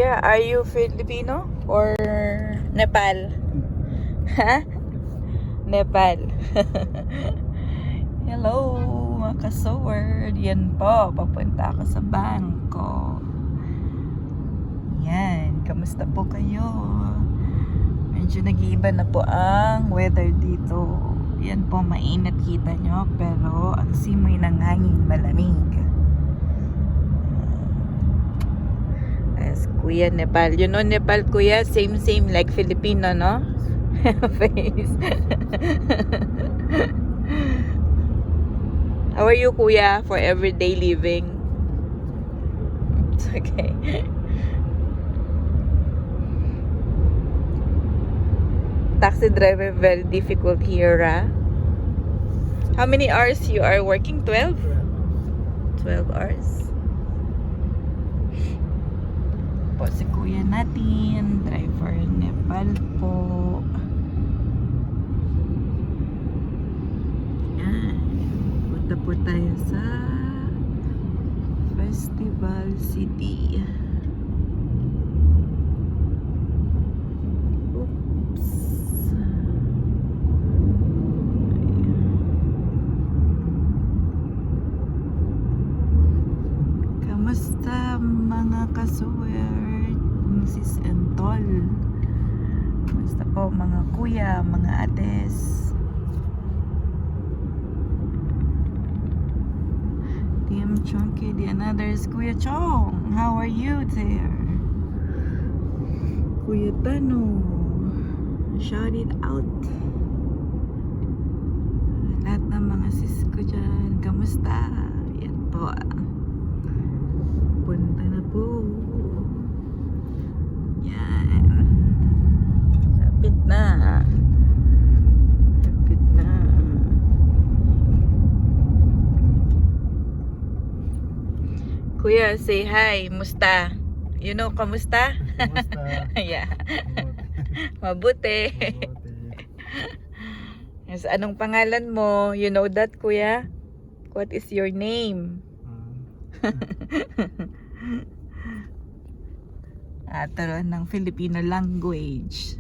Kuya, are you Filipino or Nepal? Ha? Nepal. Hello, mga ka-sword. Yan po, papunta ako sa bangko. Yan, kamusta po kayo? Medyo nag-iiba na po ang weather dito. Yan po, mainit kita nyo, pero ang simoy ng hangin malamig. As Kuya Nepal. You know Nepal, Kuya? Same like Filipino, no? Face. How are you, Kuya, for everyday living? It's okay. Taxi driver, very difficult here, ah. How many hours you are working? 12? 12 hours. Po si Kuya natin, driver Nepal po. Yan. Punta po tayo sa Festival City. Oops. Kamusta mga kasuwer? Mrs. and Tol. Kamusta po mga kuya, mga ates? DM Chonky, the another is Kuya Chong. How are you there? Kuya Tano. Shout it out. Lahat ng mga sis ko dyan. Kamusta? Yan po. Punta na po. Yan. Lapit na. Lapit na. Kuya, say hi. Musta? You know, kamusta? Kamusta? Yeah. Mabuti. Yes, anong pangalan mo? You know that, Kuya? What is your name? Turuan ng Filipino language.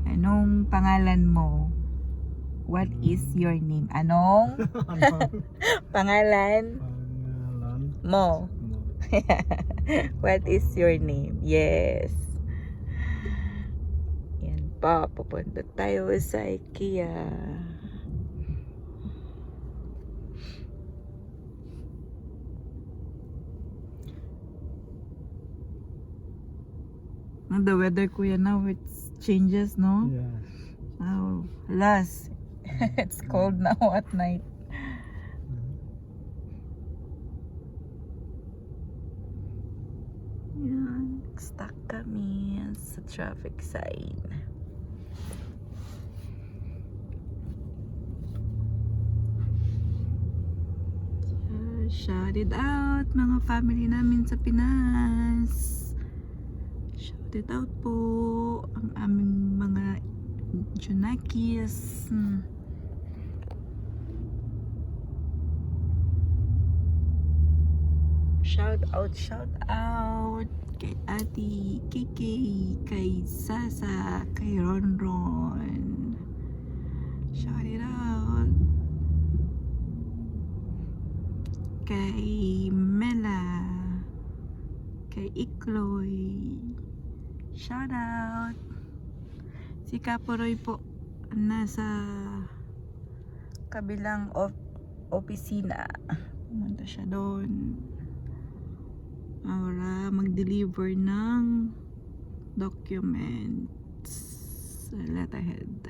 Anong pangalan mo? What is your name? Anong pangalan mo? What is your name? Yes. Yan pa, papunta tayo sa IKEA. The weather, Kuya, now it changes, no? Yeah. Oh, alas. It's cold now at night. Yan, stuck kami sa traffic sign. Shout it out, mga family namin sa Pinas. Shout it out po ang aming mga Junakis. Shout out kay Ate Kiki, kay Sasa, kay Ronron. Shout it out kay Mela, kay Ikloy. Shout out. Si Kaporoy po nasa kabilang opisina. Pumunta siya doon para mag-deliver ng documents sa letterhead.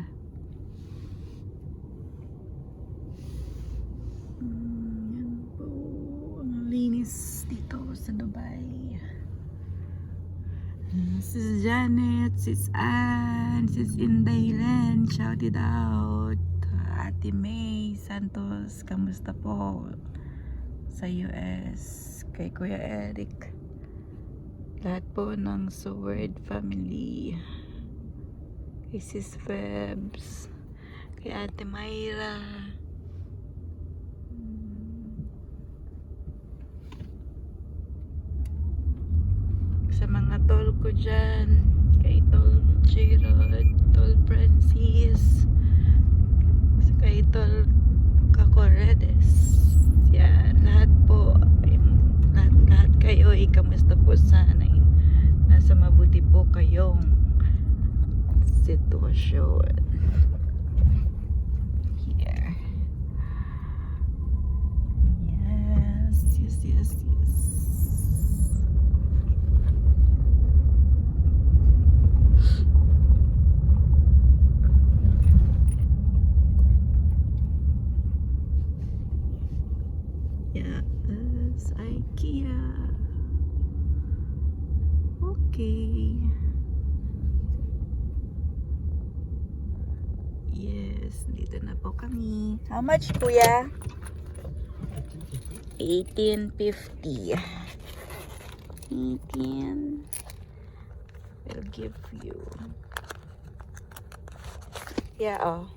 Yan po. Ang linis dito sa Dubai. Sis Janet, Sis Ann, Sis Indaylen, shout it out. Ate May Santos, kamusta po sa US? Kay Kuya Eric, lahat po ng Sword family, kay Sis Febs, kay Ate Mayra, sa mga tol ko dyan. Kay Tol J-Rod, Tol Francis, kay Tol Cacoredes. Yan, lahat po. Lahat kayo, kamusta po sana? Nasa mabuti po kayong sitwasyon. Here. Yes. Yes, IKEA. Okay. Yes, dito na po kami. How much, kuya? 18.50. 18. We'll give you. Yeah, oh.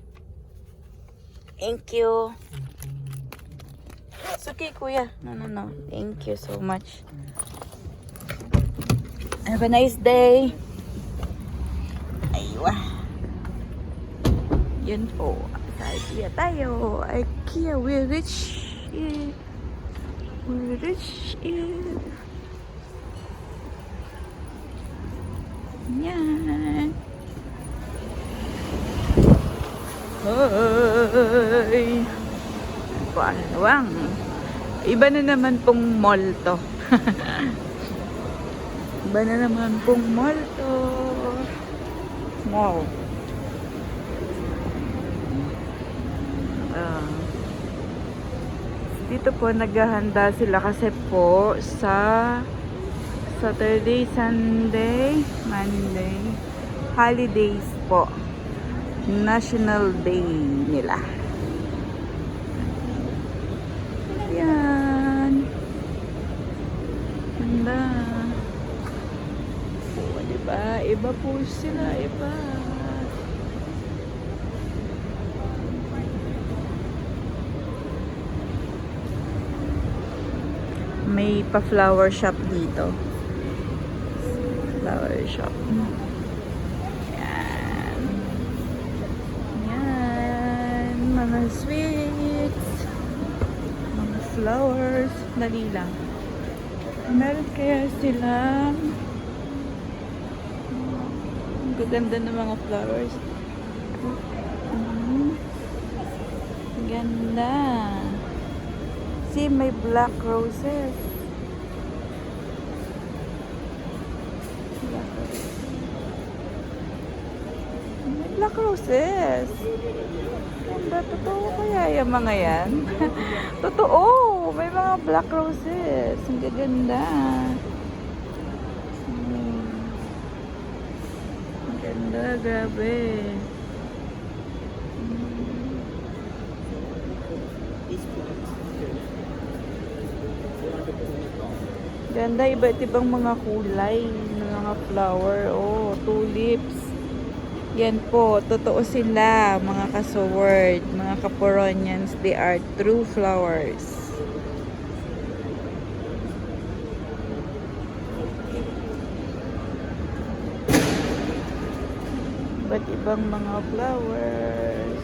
Thank you. It's okay, kuya. No. Thank you so much. Have a nice day. Aywa. Yan po. Sa IKEA tayo. IKEA, we're rich. We're rich. Yan. Hoy. Paano? Iba na naman pong mall to. Iba na naman pong mall to. Wow. Dito po naghahanda sila kasi po sa Saturday, Sunday, Monday, holidays po. National Day nila. Yan. Ganda. O, diba? Iba po sila. Iba. May pa-flower shop dito. Flower shop. Yan. Yan. Mga sweets. Mga flowers. Dali lang. Meron kaya silang ang gaganda ng mga flowers. Ganda. See, may black roses. May black roses. Ganda, totoo kaya yung mga yan? Totoo, may mga black roses. Ang gaganda. Ang ganda, grabe. Ganda, iba't ibang mga kulay ng mga flower. Oh, tulips. Yan po, totoo sila, mga kasaward, mga kaporonians. They are true flowers. Iba't ibang mga flowers.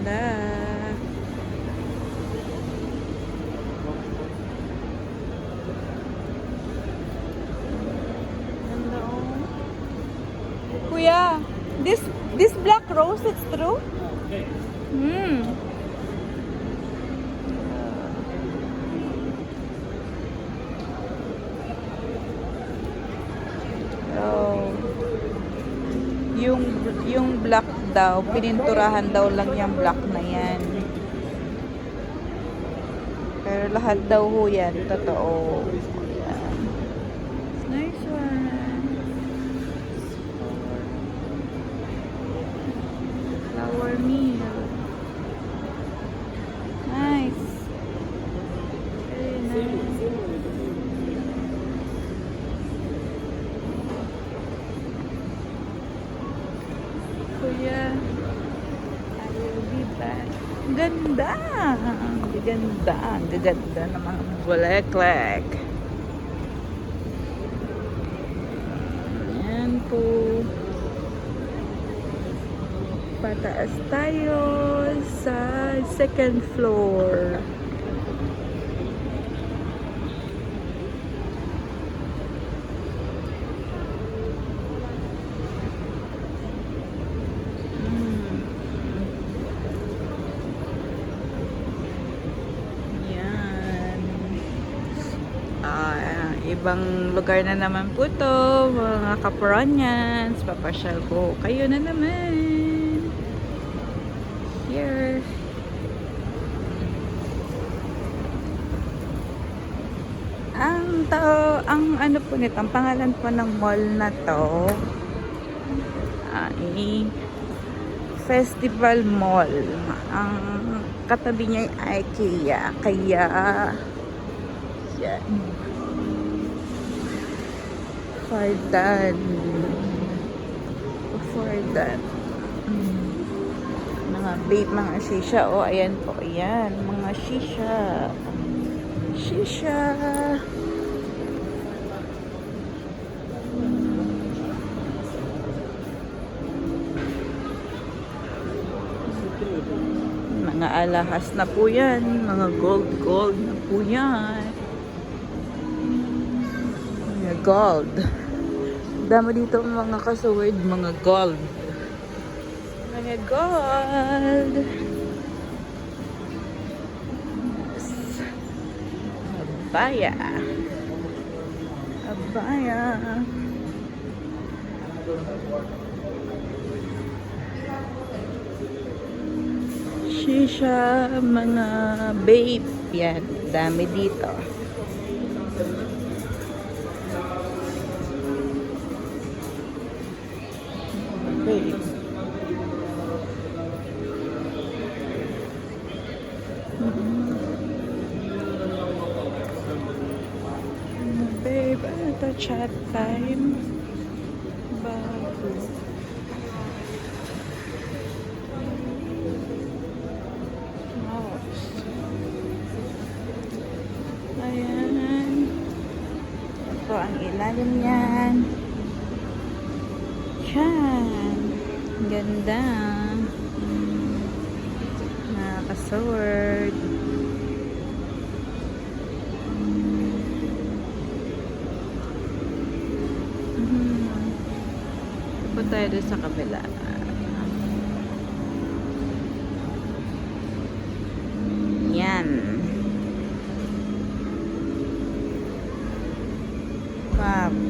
Ganda. Kuya, this black rose, it's true? Oh. Yung black daw, pininturahan daw lang yung black na yan. Pero lahat daw ho yan, totoo. Ayan. Nice one. Flower meal. Nice. Very nice. Kuya, I will be back. ganda. Ang gaganda. Ang gaganda ng mga bulaklak. Ayan po. Pataas tayo sa second floor. Ibang lugar na naman po to, mga kaporonyans. Papasyal ko kayo na naman here. Ang ano po nito, ang pangalan po ng mall na to ay Festival Mall. Ang katabi niya ay IKEA. Kaya yan, for that mga vape, mga shisha. O ayan po, ayan, mga shisha. Mga alahas na po yan, mga gold na po yan. Mga gold. Damo dito mga kasuword, mga gold. Mga gold. Yes. Abaya. Shisha, mga vape. Yan, dami dito. Vape. Babe, ano to? Chat time? Bago. Ayan. Ito ang ilalim yan. Yan. Ganda. Nakaka-sword. Punta tayo doon sa kabila. Yan.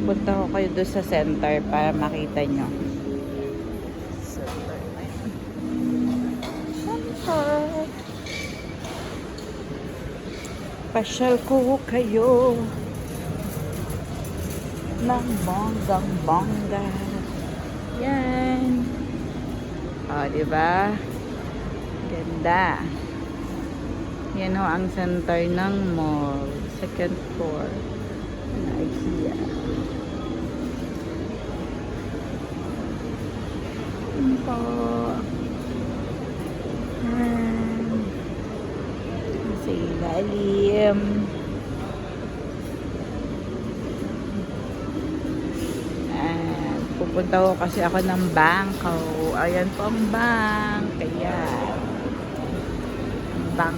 Punta ko kayo doon sa center para makita nyo. Center na yan. Center. Pasyal ko kayo ng bonggang-bongga. Yan. O, diba? Ganda. Yan ho ang center ng mall. Second floor. Na IKEA. Yan po. Sa ilalim. Pupunta ko kasi ako ng bangko. Ayan po ang bank. Kaya bank.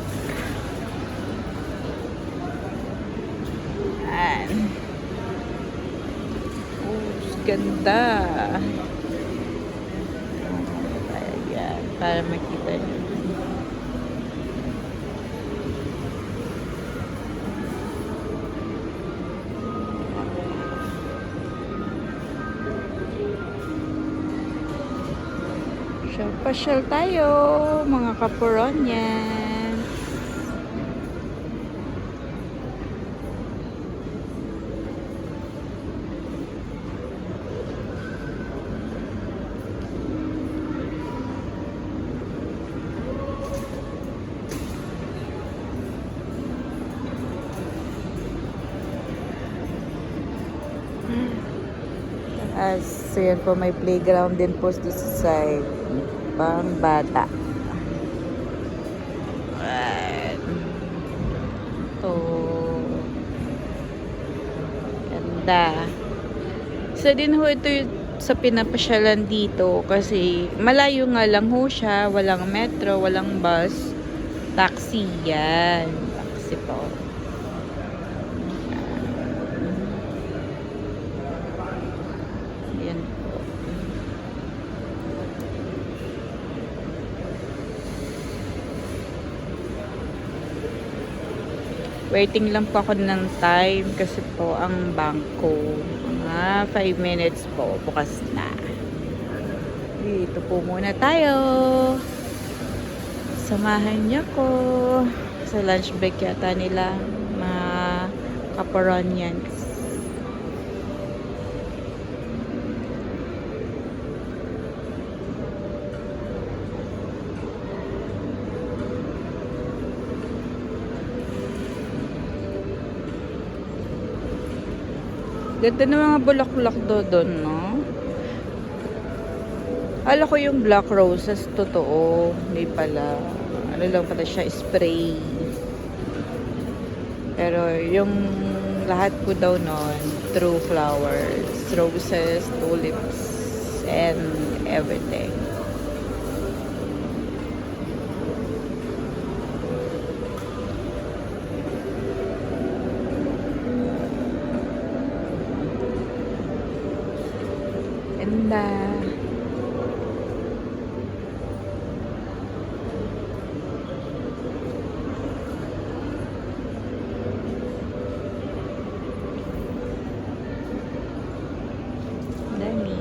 Ayan. Oh, ganda. Ayan, para makita nyo. Pasyal tayo, mga kaporonyan. So yan po, may playground din po sa side. Pang bata. ganda. Isa din ho ito sa pinapasyalan dito kasi malayo nga lang ho siya, walang metro, walang bus, taxi yan. Taxi po. Yan po. Waiting lang po ako ng time kasi po ang bangko. 5 minutes po, bukas na. Dito po muna tayo. Samahan niyo ko. Sa lunch break yata nila, mga kaporonyans. Ganda ng mga bulaklak doon, no? Ala ko yung black roses, totoo. Hindi pala. Ano lang pala siya, spray. Pero yung lahat po daw nun, true flowers, roses, tulips, and everything. Ganda. Dami.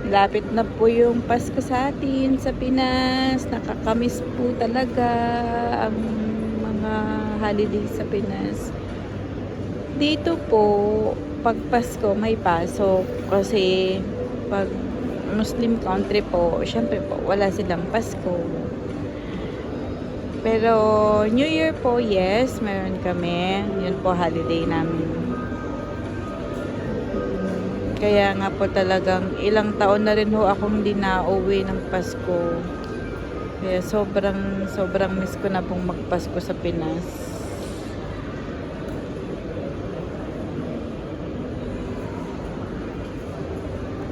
Lapit na po yung Pasko sa atin sa Pinas. Nakakamiss po talaga ang mga holiday sa Pinas. Dito po, pag Pasko may pasok. Kasi pag Muslim country po, syempre po, wala silang Pasko. Pero New Year po, yes, meron kami. Yun po holiday namin. Kaya nga po talagang ilang taon na rin ho akong hindi na-uwi ng Pasko. Kaya sobrang miss ko na pong magpasko sa Pinas.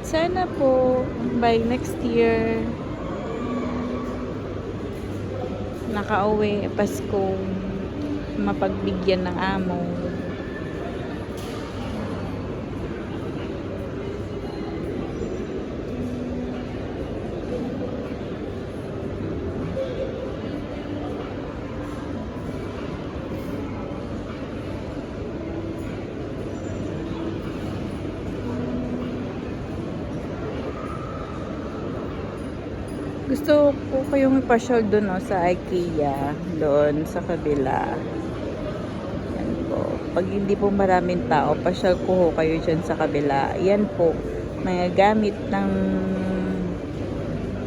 Sana po by next year nakauwi Pasko, mapagbigyan ng amo. Gusto ko kayong ipasyal doon, no, sa IKEA, doon sa kabila. Yan po. Pag hindi po maraming tao, pasyal ko ho kayo dyan sa kabila. Yan po, mga gamit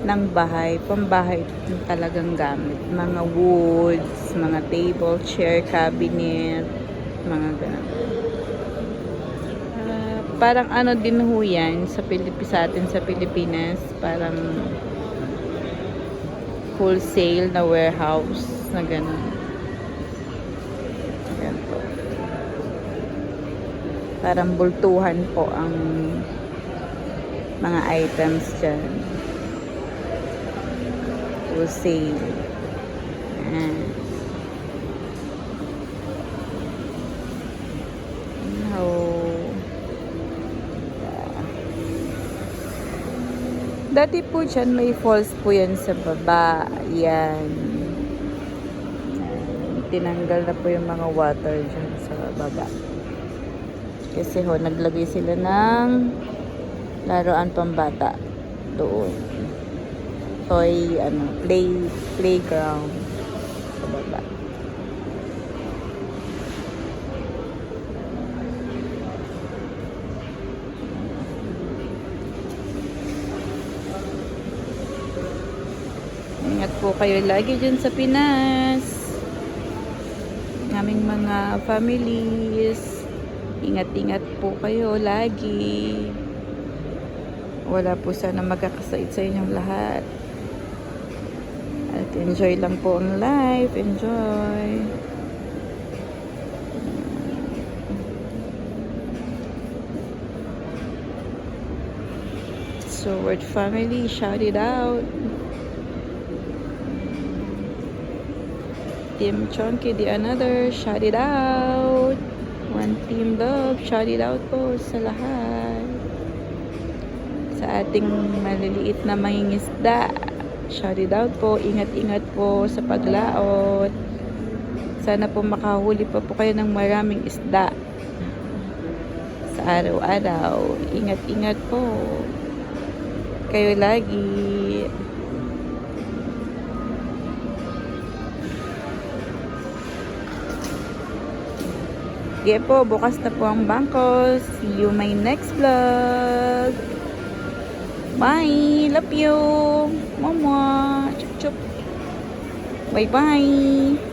ng bahay, pambahay talagang gamit. Mga woods, mga table, chair, cabinet, mga ganun. Parang ano din ho yan sa atin sa Pilipinas, parang wholesale na warehouse na gano'n. Ayan po. Parang bultuhan po ang mga items dyan. Wholesale. Ayan. Dati po dyan, may falls po yan sa baba. Yan. Tinanggal na po yung mga water dyan sa baba. Kasi ho, naglagay sila ng laruan pambata doon. Toy, playground sa baba. po kayo lagi dyan sa Pinas. Ng aming mga families. Ingat-ingat po kayo lagi. Wala po sana magkakasait sa inyong lahat. At enjoy lang po ang life. Enjoy. So, word family, shout it out. Team Chonky, the another, shout it out. One Team Love, shout it out po sa lahat. Sa ating maliliit na mangingisda, shout it out po. Ingat-ingat po sa paglaot. Sana po makahuli pa po kayo ng maraming isda sa araw-araw. Ingat-ingat po kayo lagi. Sige po, bukas na po ang bangko. See you my next vlog. Bye. Love you. Mama. Chup chup. Bye bye.